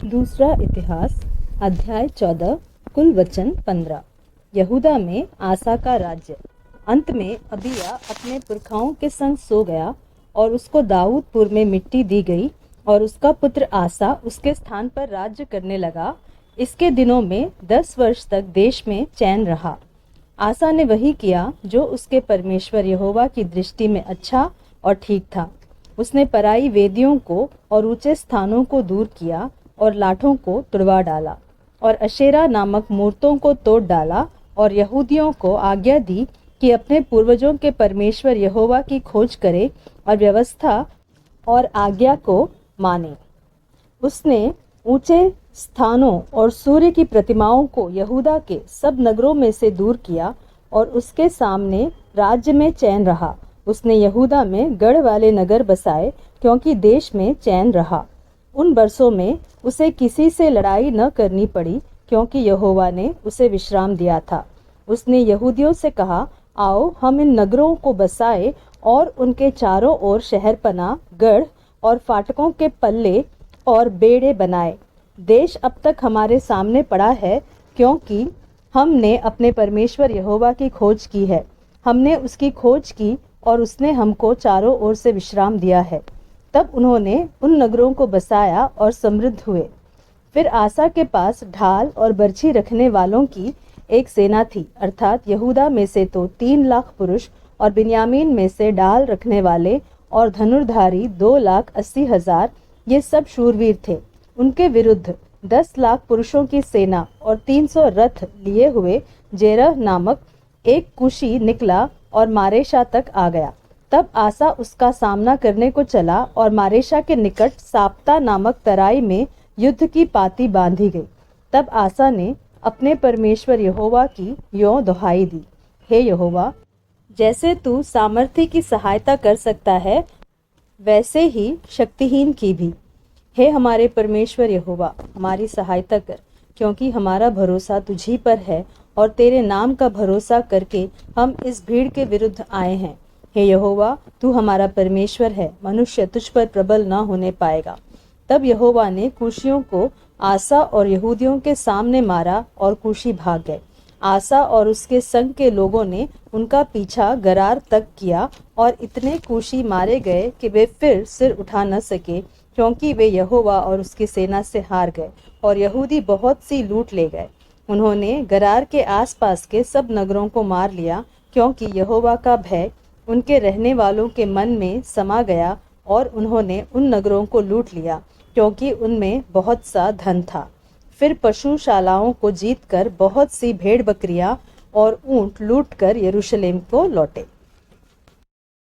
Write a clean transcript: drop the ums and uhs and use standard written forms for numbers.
दूसरा इतिहास अध्याय 14 कुल वचन 15। यहूदा में आसा का राज्य। अंत में अबिया अपने पुरखाओं के संग सो गया और उसको दाऊदपुर में मिट्टी दी गई और उसका पुत्र आसा उसके स्थान पर राज्य करने लगा। इसके दिनों में 10 वर्ष तक देश में चैन रहा। आसा ने वही किया जो उसके परमेश्वर यहोवा की दृष्टि में अच्छा और ठीक था। उसने पराई वेदियों को और ऊंचे स्थानों को दूर किया और लाठों को तुड़वा डाला और अशेरा नामक मूर्तों को तोड़ डाला और यहूदियों को आज्ञा दी कि अपने पूर्वजों के परमेश्वर यहोवा की खोज करे और व्यवस्था और आज्ञा को माने। उसने ऊंचे स्थानों और सूर्य की प्रतिमाओं को यहूदा के सब नगरों में से दूर किया और उसके सामने राज्य में चैन रहा। उसने यहूदा में गढ़ वाले नगर बसाए क्योंकि देश में चैन रहा। उन वर्षों में उसे किसी से लड़ाई न करनी पड़ी क्योंकि यहोवा ने उसे विश्राम दिया था। उसने यहूदियों से कहा, आओ हम इन नगरों को बसाए और उनके चारों ओर शहरपनाह, गढ़ और फाटकों के पल्ले और बेड़े बनाए। देश अब तक हमारे सामने पड़ा है क्योंकि हमने अपने परमेश्वर यहोवा की खोज की है। हमने उसकी खोज की और उसने हमको चारों ओर से विश्राम दिया है। तब उन्होंने उन नगरों को बसाया और समृद्ध हुए। फिर आसा के पास ढाल और बर्छी रखने वालों की एक सेना थी, अर्थात यहूदा में से तो 3 लाख पुरुष और बिन्यामीन में से ढाल रखने वाले और धनुर्धारी 2,80,000। ये सब शूरवीर थे। उनके विरुद्ध 10 लाख पुरुषों की सेना और 300 रथ लिए हुए जेरह नामक एक कुशी निकला और मारेशा तक आ गया। तब आसा उसका सामना करने को चला और मारेशा के निकट साप्ता नामक तराई में युद्ध की पाती बांधी गई। तब आसा ने अपने परमेश्वर यहोवा की यों दुहाई दी, हे यहोवा, जैसे तू सामर्थी की सहायता कर सकता है वैसे ही शक्तिहीन की भी। हे हमारे परमेश्वर यहोवा, हमारी सहायता कर, क्योंकि हमारा भरोसा तुझी पर है और तेरे नाम का भरोसा करके हम इस भीड़ के विरुद्ध आए हैं। हे यहोवा, तू हमारा परमेश्वर है, मनुष्य तुझ पर प्रबल न होने पाएगा। तब यहोवा ने कूशियों को आसा और यहूदियों के सामने मारा और कूशी भाग गए। आसा और उसके संग के लोगों ने उनका पीछा गरार तक किया और इतने कूशी मारे गए कि वे फिर सिर उठा न सके, क्योंकि वे यहोवा और उसकी सेना से हार गए और यहूदी बहुत सी लूट ले गए। उन्होंने गरार के आसपास के सब नगरों को मार लिया, क्योंकि यहोवा का भय उनके रहने वालों के मन में समा गया और उन्होंने उन नगरों को लूट लिया, क्योंकि उनमें बहुत सा धन था। फिर पशुशालाओं को जीतकर बहुत सी भेड़ बकरियां और ऊंट लूटकर यरूशलेम को लौटे।